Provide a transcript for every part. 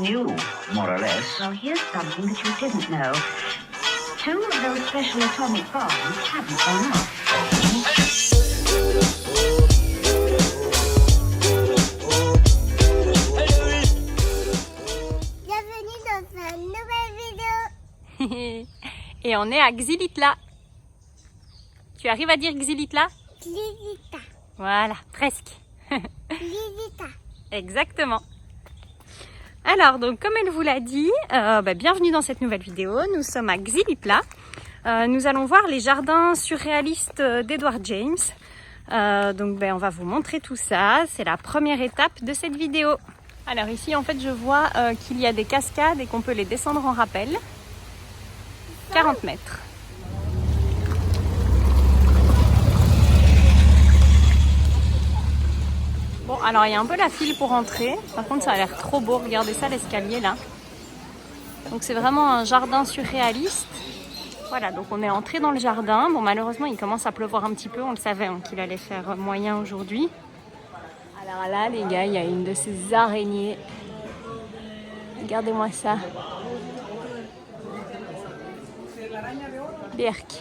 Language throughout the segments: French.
New, more or less. Well, here's something that you didn't know. Two of those special atomic bombs haven't gone off. Bienvenue dans une nouvelle vidéo. Et on est à Xilitla. Tu arrives à dire Xilitla? Xilitla. Voilà, presque. Xilitla. Exactement. Alors, donc comme elle vous l'a dit, bienvenue dans cette nouvelle vidéo. Nous sommes à Xilitla. Nous allons voir les jardins surréalistes d'Edward James. On va vous montrer tout ça. C'est la première étape de cette vidéo. Alors ici, en fait, je vois qu'il y a des cascades et qu'on peut les descendre en rappel. 40 mètres. Bon, alors il y a un peu la file pour entrer. Par contre, ça a l'air trop beau. Regardez ça, l'escalier là. Donc c'est vraiment un jardin surréaliste. Voilà, donc on est entré dans le jardin. Bon, malheureusement, il commence à pleuvoir un petit peu. On le savait qu'il allait faire moyen aujourd'hui. Alors là, les gars, il y a une de ces araignées. Regardez-moi ça. Berk.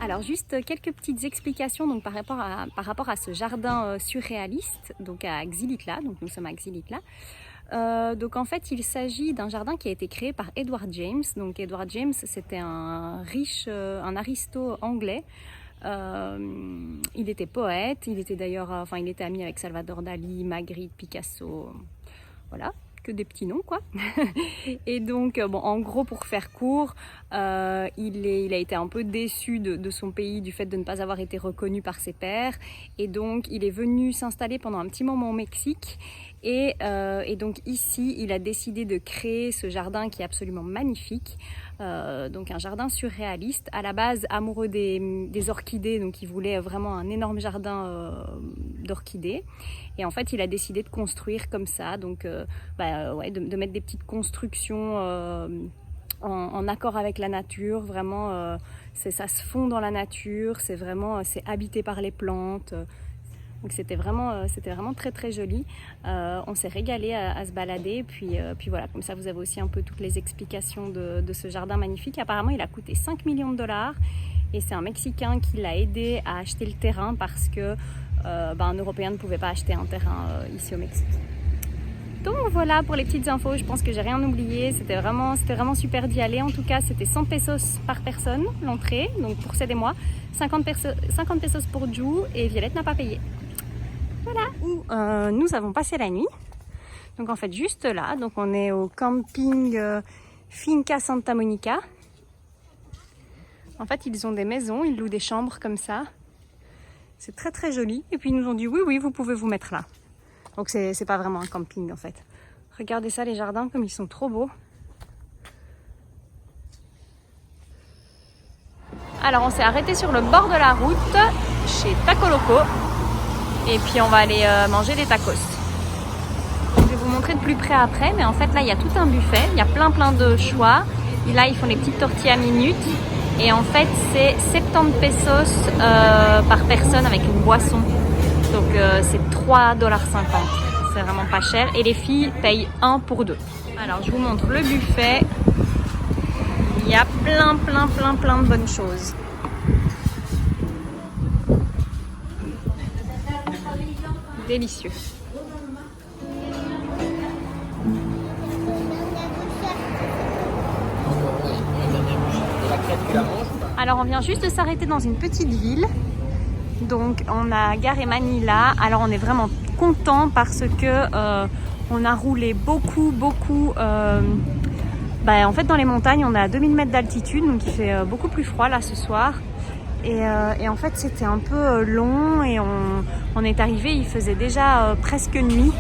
Alors juste quelques petites explications donc, par rapport à ce jardin surréaliste, donc à Xilitla, donc nous sommes à Xilitla. Donc en fait il s'agit d'un jardin qui a été créé par Edward James. Donc Edward James c'était un riche, un aristo anglais. Il était poète, il était d'ailleurs, il était ami avec Salvador Dali, Magritte, Picasso, voilà. Que des petits noms quoi. Et donc en gros pour faire court, il a été un peu déçu de son pays du fait de ne pas avoir été reconnu par ses pairs et donc il est venu s'installer pendant un petit moment au Mexique et donc ici il a décidé de créer ce jardin qui est absolument magnifique. Donc un jardin surréaliste, à la base amoureux des orchidées, donc il voulait vraiment un énorme jardin d'orchidées et en fait il a décidé de construire comme ça, donc de mettre des petites constructions en accord avec la nature, vraiment ça se fond dans la nature, c'est habité par les plantes. Donc c'était vraiment très très joli. On s'est régalé à se balader. Puis voilà, comme ça vous avez aussi un peu toutes les explications de ce jardin magnifique. Apparemment il a coûté 5 millions de dollars et c'est un Mexicain qui l'a aidé à acheter le terrain parce que un Européen ne pouvait pas acheter un terrain ici au Mexique. Donc voilà pour les petites infos, je pense que j'ai rien oublié, c'était vraiment super d'y aller. En tout cas c'était 100 pesos par personne l'entrée, donc pour Ced et moi, 50 pesos pour Ju et Violette n'a pas payé. Voilà, où nous avons passé la nuit. Donc en fait juste là, donc on est au camping Finca Santa Monica. En fait ils ont des maisons, ils louent des chambres comme ça. C'est très très joli. Et puis ils nous ont dit oui vous pouvez vous mettre là. Donc c'est pas vraiment un camping en fait. Regardez ça les jardins comme ils sont trop beaux. Alors on s'est arrêté sur le bord de la route chez Taco Loco et puis on va aller manger des tacos. Je vais vous montrer de plus près après, mais en fait là il y a tout un buffet, il y a plein de choix. Et là ils font les petites tortillas minutes et en fait c'est 70 pesos par personne avec une boisson. Donc c'est 3,50 $. C'est vraiment pas cher et les filles payent 1 pour 2. Alors je vous montre le buffet. Il y a plein de bonnes choses. Délicieux. Alors on vient juste de s'arrêter dans une petite ville. Donc on a garé Manila. Alors on est vraiment content parce que on a roulé beaucoup. En fait dans les montagnes on est à 2000 mètres d'altitude, donc il fait beaucoup plus froid là ce soir. Et en fait c'était un peu long et on est arrivé, il faisait déjà presque nuit.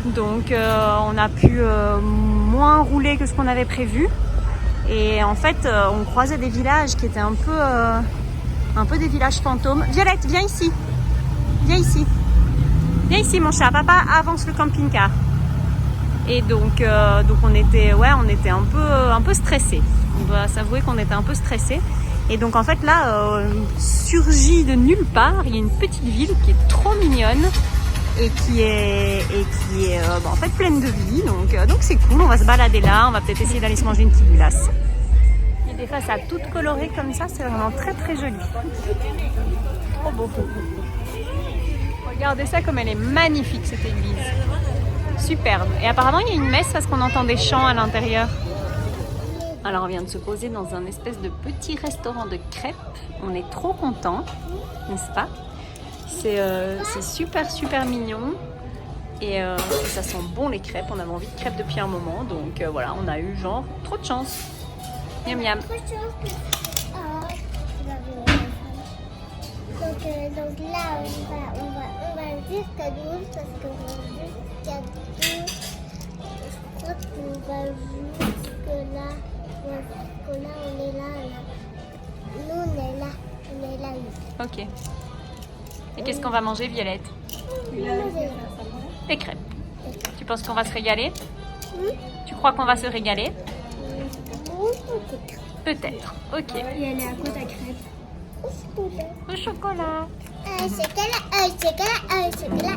Donc on a pu moins rouler que ce qu'on avait prévu. Et en fait on croisait des villages qui étaient un peu des villages fantômes. Violette, viens ici. Viens ici. Viens ici mon chat, papa avance le camping-car. Et donc on était un peu stressés. On doit s'avouer qu'on était un peu stressés. Et donc en fait là, surgit de nulle part, il y a une petite ville qui est trop mignonne et qui est en fait pleine de vie. Donc c'est cool, on va se balader là, on va peut-être essayer d'aller se manger une petite glace. Il y a des façades toutes colorées comme ça, c'est vraiment très joli. Trop beau. Regardez ça comme elle est magnifique cette église. Superbe. Et apparemment il y a une messe parce qu'on entend des chants à l'intérieur. Alors on vient de se poser dans un espèce de petit restaurant de crêpes. On est trop contents, n'est-ce pas? C'est super mignon. Et ça sent bon les crêpes. On avait envie de crêpes depuis un moment. Donc voilà, on a eu genre trop de chance. Miam miam. Donc là, on va jusqu'à 12 parce qu'on va jusqu'à 12. Je crois qu'on va jusque là. Parce que là, on est là. Nous, on est là. Ok. Et qu'est-ce qu'on va manger, Violette? Des crêpes. Tu penses qu'on va se régaler? Tu crois qu'on va se régaler? Peut-être. Ok. Et elle est à quoi ta crêpe? Au chocolat. Chocolat.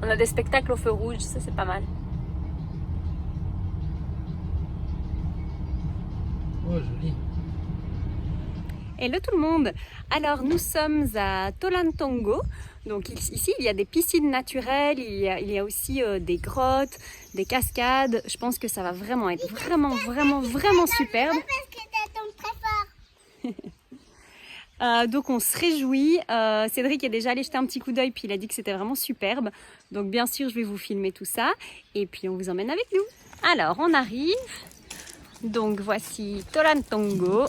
On a des spectacles au feu rouge, ça c'est pas mal. Oh, joli. Hello tout le monde. Alors nous sommes à Tolantongo. Donc ici il y a des piscines naturelles, il y a aussi des grottes, des cascades. Je pense que ça va vraiment être vraiment superbe. Parce que ça tombe très fort. Donc on se réjouit. Cédric est déjà allé jeter un petit coup d'œil puis il a dit que c'était vraiment superbe. Donc bien sûr je vais vous filmer tout ça et puis on vous emmène avec nous. Alors on arrive. Donc voici Tolantongo.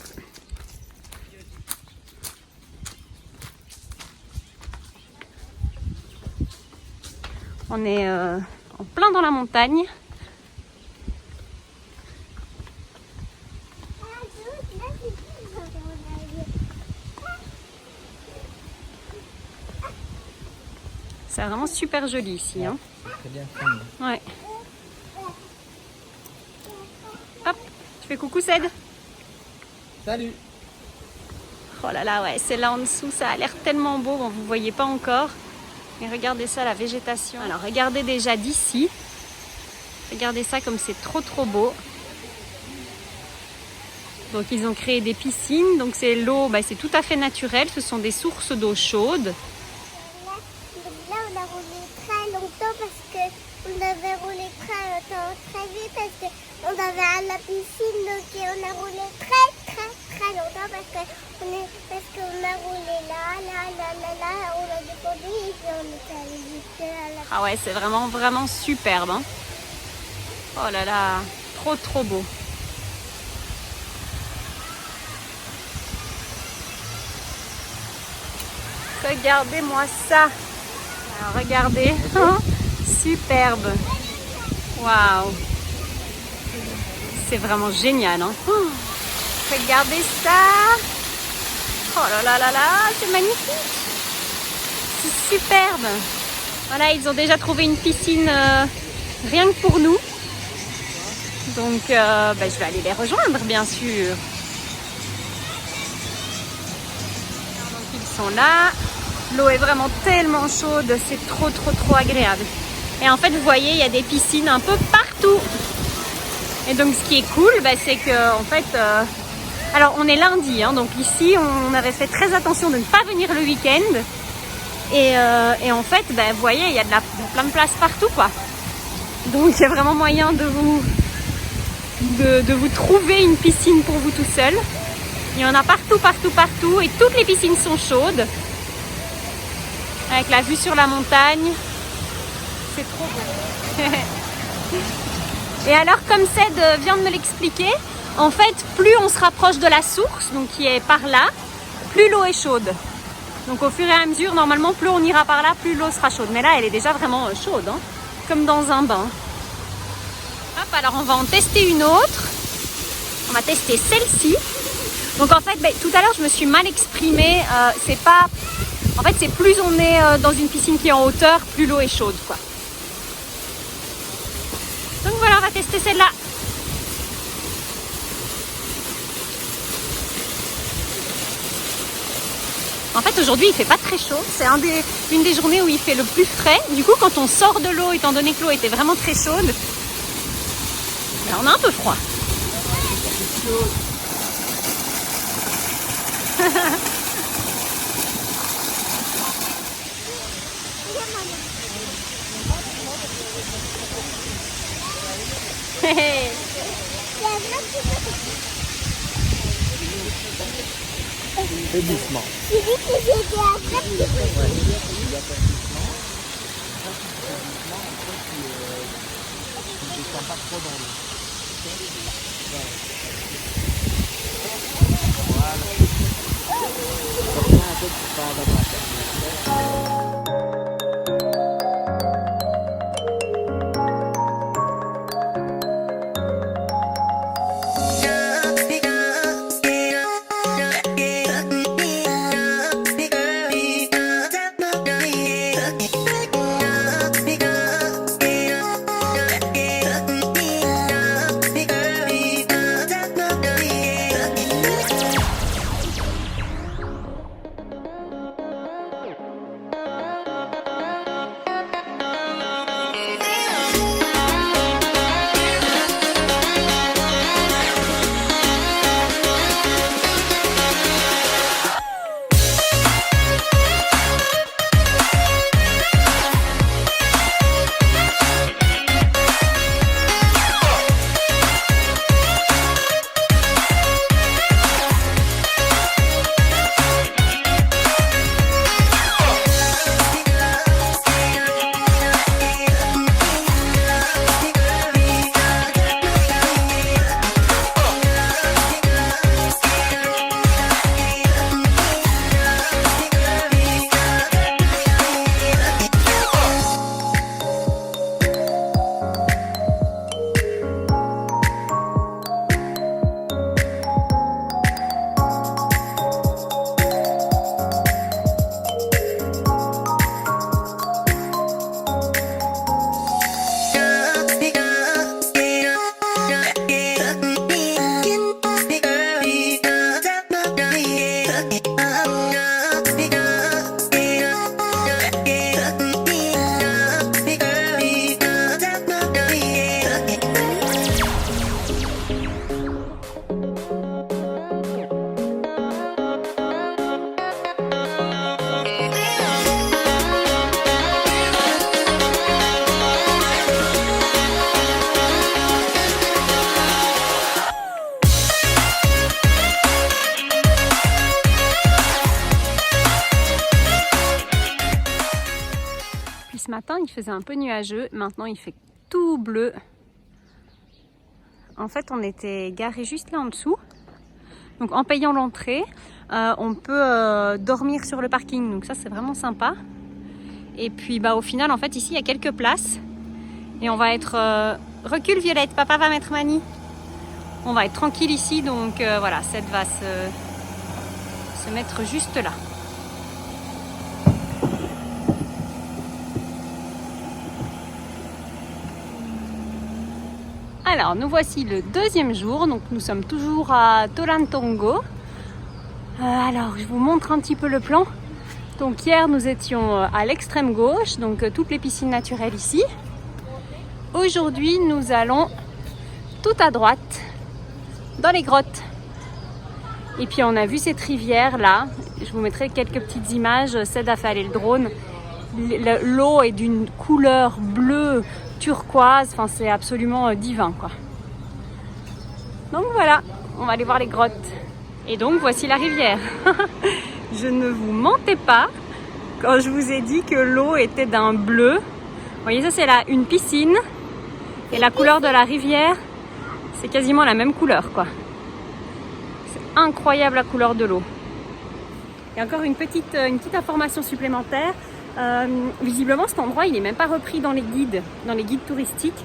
On est en plein dans la montagne. C'est vraiment super joli ici. Hein. Très bien. Ouais. Hop, tu fais coucou Ced. Salut. Oh là là, ouais, c'est là en dessous, ça a l'air tellement beau. Bon, vous voyez pas encore. Mais regardez ça, la végétation. Alors regardez déjà d'ici. Regardez ça comme c'est trop beau. Donc ils ont créé des piscines. Donc c'est l'eau, c'est tout à fait naturel. Ce sont des sources d'eau chaude. va à la piscine, donc on a roulé très longtemps parce qu'on a roulé là, on a descendu et puis on est allé jusque à la... Ah ouais, c'est vraiment superbe. Hein. Oh là là, trop beau. Regardez-moi ça. Alors regardez, superbe. Waouh. C'est vraiment génial. Hein. Regardez ça. Oh là là, c'est magnifique. C'est superbe. Voilà, ils ont déjà trouvé une piscine rien que pour nous. Donc je vais aller les rejoindre, bien sûr. Donc ils sont là. L'eau est vraiment tellement chaude, c'est trop agréable. Et en fait, vous voyez, il y a des piscines un peu partout. Et donc ce qui est cool, c'est que en fait, alors on est lundi, hein, donc ici on avait fait très attention de ne pas venir le week-end. Et en fait, vous voyez, il y a plein de places partout, quoi. Donc il y a vraiment moyen de vous trouver une piscine pour vous tout seul. Il y en a partout, et toutes les piscines sont chaudes. Avec la vue sur la montagne. C'est trop beau. Et alors, comme Ced vient de me l'expliquer, en fait, plus on se rapproche de la source, donc qui est par là, plus l'eau est chaude. Donc au fur et à mesure, normalement, plus on ira par là, plus l'eau sera chaude. Mais là, elle est déjà vraiment chaude, hein, comme dans un bain. Hop, alors on va en tester une autre. On va tester celle-ci. Donc en fait, tout à l'heure, je me suis mal exprimée. C'est pas... En fait, c'est plus on est dans une piscine qui est en hauteur, plus l'eau est chaude, quoi. Donc voilà, on va tester celle-là. En fait, aujourd'hui, il fait pas très chaud. C'est une des journées où il fait le plus frais. Du coup, quand on sort de l'eau, étant donné que l'eau était vraiment très chaude, on a un peu froid. Fais doucement. J'ai dit que j'étais un très petit peu. Tu descends pas trop dans l'eau. Voilà. Un peu pour pas avoir matin, il faisait un peu nuageux. Maintenant, il fait tout bleu. En fait, on était garé juste là en dessous. Donc, en payant l'entrée, on peut dormir sur le parking. Donc, ça, c'est vraiment sympa. Et puis, au final, en fait, ici, il y a quelques places. Et on va être... Recule, Violette, papa va mettre Mani. On va être tranquille ici. Donc, voilà, Seth va se mettre juste là. Alors, nous voici le deuxième jour, donc nous sommes toujours à Torantongo. Alors, je vous montre un petit peu le plan. Donc hier, nous étions à l'extrême gauche, donc toutes les piscines naturelles ici. Aujourd'hui, nous allons tout à droite, dans les grottes. Et puis, on a vu cette rivière là. Je vous mettrai quelques petites images. Ced a fait aller le drone. L'eau est d'une couleur bleue, turquoise, enfin c'est absolument divin quoi. Donc voilà, on va aller voir les grottes. Et donc voici la rivière. Je ne vous mentais pas quand je vous ai dit que l'eau était d'un bleu. Vous voyez, ça c'est là une piscine et la couleur de la rivière, c'est quasiment la même couleur quoi. C'est incroyable la couleur de l'eau. Et encore une petite information supplémentaire. Visiblement cet endroit il n'est même pas repris dans les guides touristiques,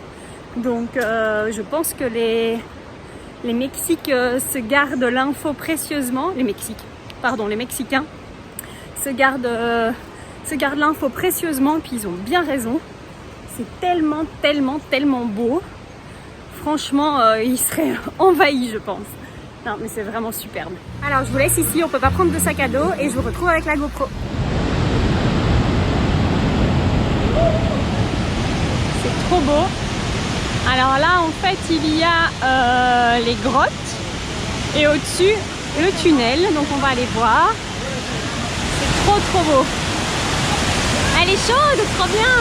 donc je pense que les Mexiques se gardent l'info précieusement, les Mexicains se gardent l'info précieusement, et puis ils ont bien raison, c'est tellement beau, franchement ils seraient envahis je pense. Non mais c'est vraiment superbe. Alors je vous laisse ici, on peut pas prendre de sac à dos et je vous retrouve avec la GoPro. C'est trop beau. Alors là, en fait, il y a les grottes et au-dessus, le tunnel. Donc, on va aller voir. C'est trop beau. Elle est chaude, trop bien.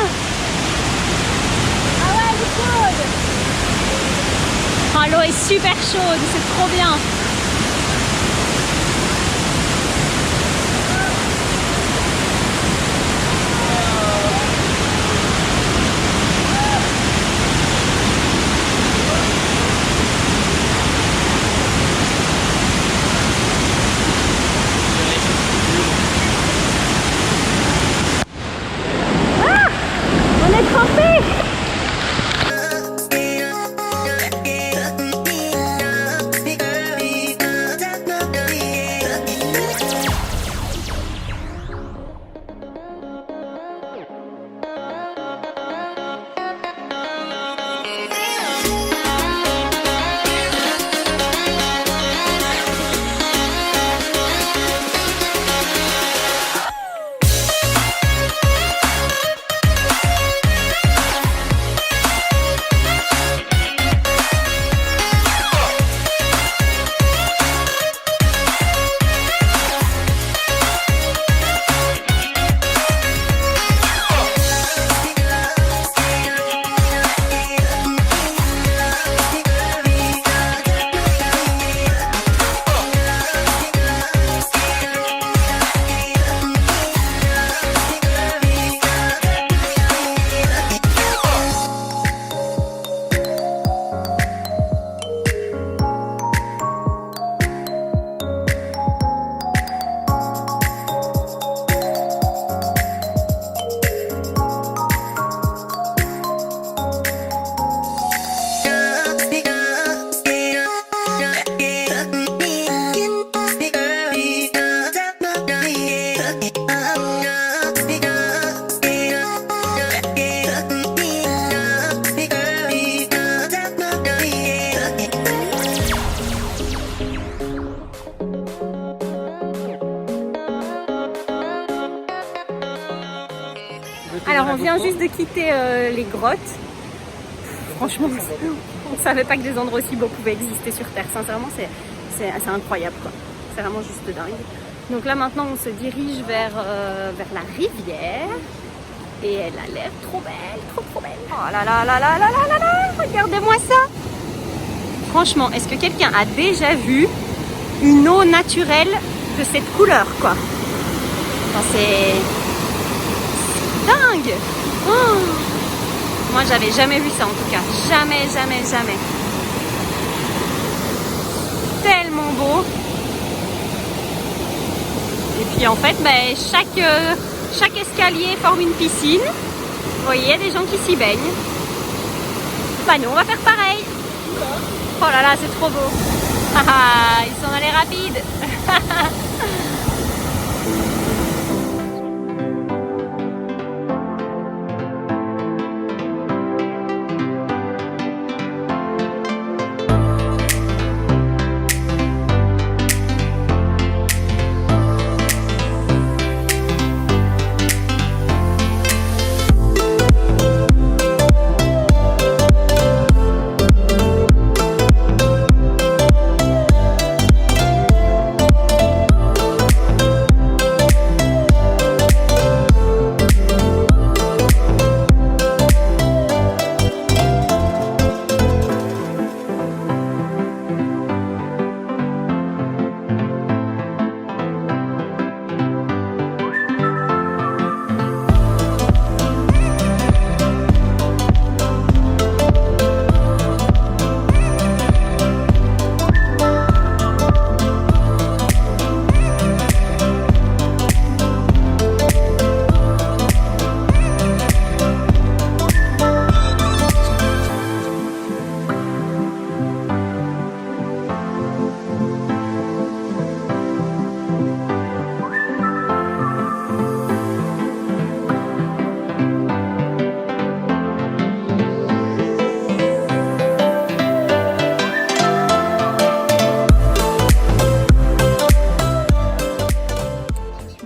Ah ouais, elle est chaude. Oh, l'eau est super chaude, c'est trop bien. Alors on vient juste de quitter les grottes. Franchement, on ne savait pas que des endroits aussi beaux pouvaient exister sur Terre. Sincèrement, c'est incroyable, quoi. C'est vraiment juste dingue. Donc là maintenant on se dirige vers la rivière. Et elle a l'air trop belle, trop belle. Oh là là là là là là là là, regardez-moi ça. Franchement, est-ce que quelqu'un a déjà vu une eau naturelle de cette couleur, quoi? Enfin, c'est dingue. Oh, moi, j'avais jamais vu ça en tout cas. Jamais, jamais, jamais. Tellement beau. Et puis en fait, ben, chaque escalier forme une piscine. Vous voyez, il y a des gens qui s'y baignent. Bah nous, on va faire pareil. Oh là là, c'est trop beau. Ils sont allés rapides.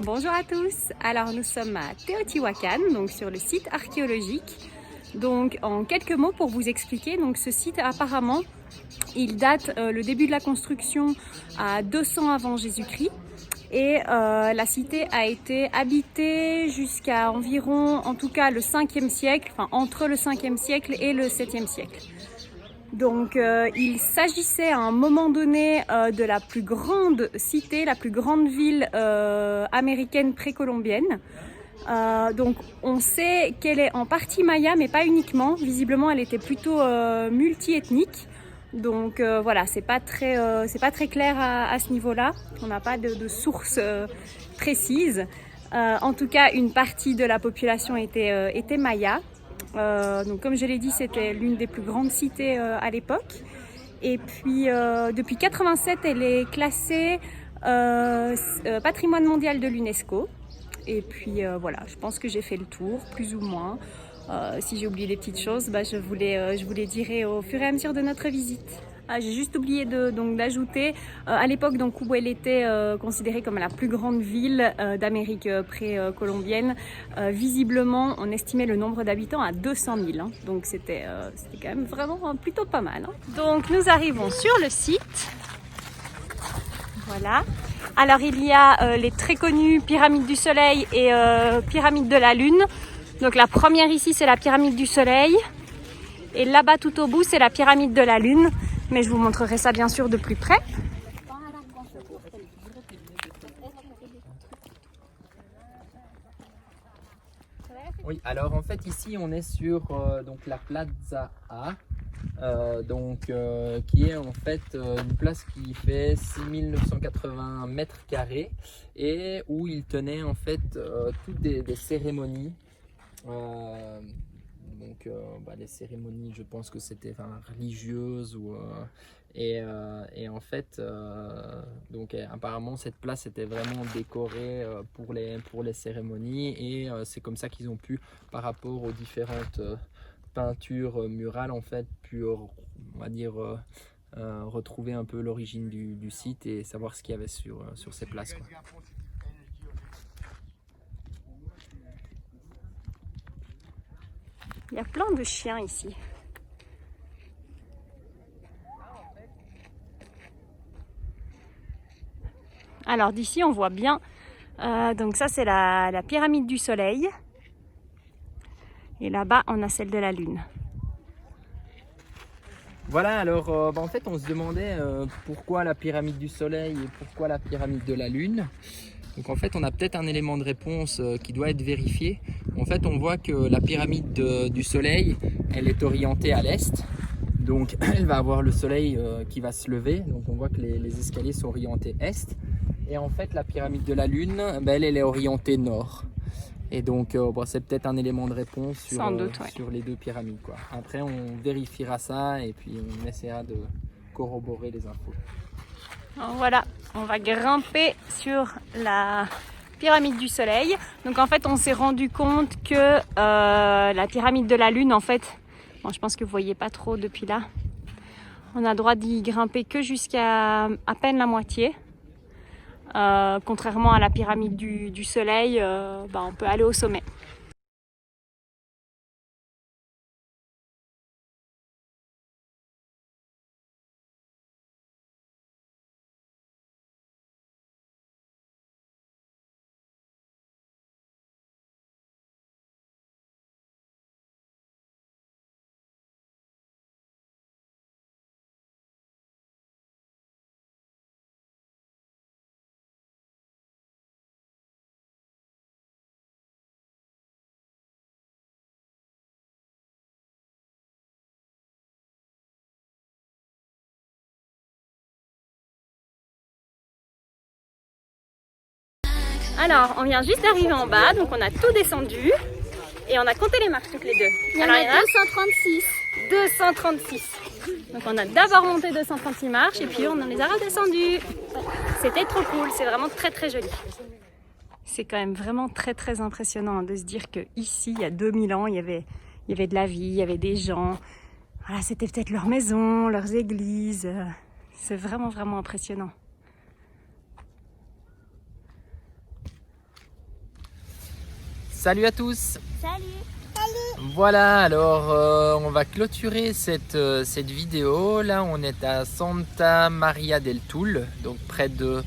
Bonjour à tous, alors nous sommes à Teotihuacan, donc sur le site archéologique. Donc en quelques mots pour vous expliquer, donc ce site apparemment il date le début de la construction à 200 avant Jésus-Christ et la cité a été habitée jusqu'à environ, en tout cas le 5e siècle, enfin entre le 5e siècle et le 7e siècle. Donc il s'agissait à un moment donné de la plus grande cité, la plus grande ville américaine précolombienne. Donc on sait qu'elle est en partie maya mais pas uniquement, visiblement elle était plutôt multi-ethnique. Donc voilà, c'est pas très clair à ce niveau-là, on n'a pas de source précise. En tout cas une partie de la population était maya. Donc comme je l'ai dit, c'était l'une des plus grandes cités à l'époque. Et puis depuis 87, elle est classée patrimoine mondial de l'UNESCO. Et puis voilà, je pense que j'ai fait le tour, plus ou moins. Si j'ai oublié des petites choses, bah, je vous les dirai au fur et à mesure de notre visite. J'ai juste oublié d'ajouter, à l'époque où elle était considérée comme la plus grande ville d'Amérique précolombienne, visiblement on estimait le nombre d'habitants à 200 000, hein. Donc c'était quand même vraiment plutôt pas mal, hein. Donc nous arrivons sur le site, voilà. Alors il y a les très connues pyramides du Soleil et pyramides de la Lune. Donc la première ici c'est la pyramide du Soleil et là-bas tout au bout c'est la pyramide de la Lune. Mais je vous montrerai ça bien sûr de plus près. Oui, alors en fait ici on est sur donc la Plaza A, qui est en fait une place qui fait 6980 mètres carrés et où ils tenaient en fait toutes des cérémonies. Les cérémonies, je pense que c'était religieuses et en fait apparemment cette place était vraiment décorée pour les cérémonies et c'est comme ça qu'ils ont pu, par rapport aux différentes peintures murales, en fait on va dire retrouver un peu l'origine du site et savoir ce qu'il y avait sur ces places, quoi. Il y a plein de chiens ici. Alors d'ici on voit bien, donc ça c'est la pyramide du Soleil. Et là-bas on a celle de la Lune. Voilà, alors en fait on se demandait pourquoi la pyramide du Soleil et pourquoi la pyramide de la Lune. Donc en fait on a peut-être un élément de réponse qui doit être vérifié. En fait on voit que la pyramide du Soleil, elle est orientée à l'est. Donc elle va avoir le Soleil qui va se lever. Donc on voit que les escaliers sont orientés est. Et en fait la pyramide de la Lune, elle est orientée nord. Et donc c'est peut-être un élément de réponse sur, sur les deux pyramides, quoi. Après on vérifiera ça et puis on essaiera de corroborer les infos. Alors voilà, on va grimper sur la pyramide du Soleil. Donc en fait on s'est rendu compte que la pyramide de la Lune, en fait, bon, je pense que vous voyez pas trop depuis là, on a le droit d'y grimper que jusqu'à à peine la moitié. Contrairement à la pyramide du Soleil, on peut aller au sommet. Alors, on vient juste d'arriver en bas, donc on a tout descendu et on a compté les marches toutes les deux. Il y en a 236. 236. Donc on a d'abord monté 236 marches et puis on en les a redescendues. C'était trop cool, c'est vraiment très très joli. C'est quand même vraiment très très impressionnant de se dire qu'ici, il y a 2000 ans, il y avait de la vie, il y avait des gens. Voilà, c'était peut-être leur maison, leurs églises. C'est vraiment vraiment impressionnant. Salut à tous! Salut! Voilà, alors on va clôturer cette vidéo. Là on est à Santa Maria del Toul, donc près de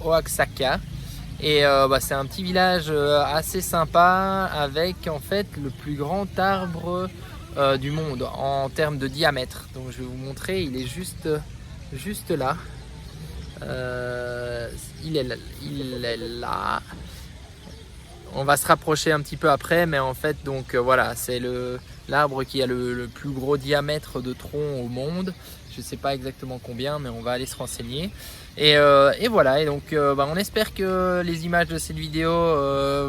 Oaxaca. Et c'est un petit village assez sympa avec en fait le plus grand arbre du monde en termes de diamètre. Donc je vais vous montrer, il est juste là. Il est là. On va se rapprocher un petit peu après, mais en fait donc voilà, c'est l'arbre qui a le plus gros diamètre de tronc au monde. Je ne sais pas exactement combien, mais on va aller se renseigner. Et voilà, et donc on espère que les images de cette vidéo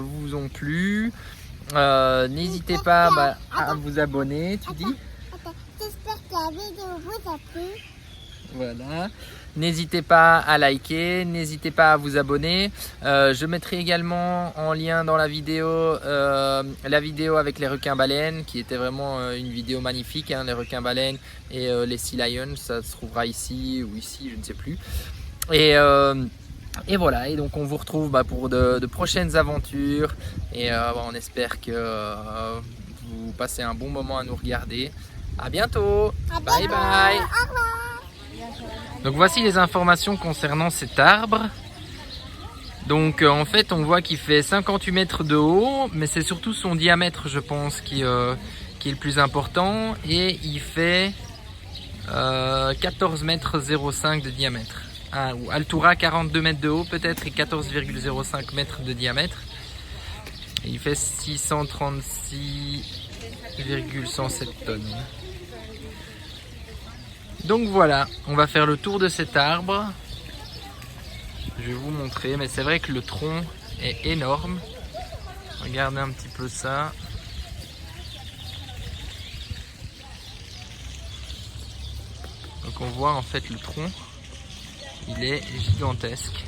vous ont plu. N'hésitez pas à vous abonner, tu dis? J'espère que la vidéo vous a plu. Voilà. N'hésitez pas à liker, n'hésitez pas à vous abonner. Je mettrai également en lien dans la vidéo avec les requins-baleines, qui était vraiment une vidéo magnifique, hein, les requins-baleines et les sea lions. Ça se trouvera ici ou ici, je ne sais plus. Et voilà, et donc on vous retrouve pour de prochaines aventures. Et on espère que vous passez un bon moment à nous regarder. À bientôt. Bye bye. Au revoir. Donc voici les informations concernant cet arbre. Donc en fait on voit qu'il fait 58 mètres de haut, mais c'est surtout son diamètre je pense qui est le plus important. Et il fait 14 mètres 05 de diamètre. Ou Altura 42 mètres de haut peut-être et 14,05 mètres de diamètre. Et il fait 636,107 tonnes. Donc voilà, on va faire le tour de cet arbre. Je vais vous montrer, mais c'est vrai que le tronc est énorme. Regardez un petit peu ça. Donc on voit en fait le tronc, il est gigantesque.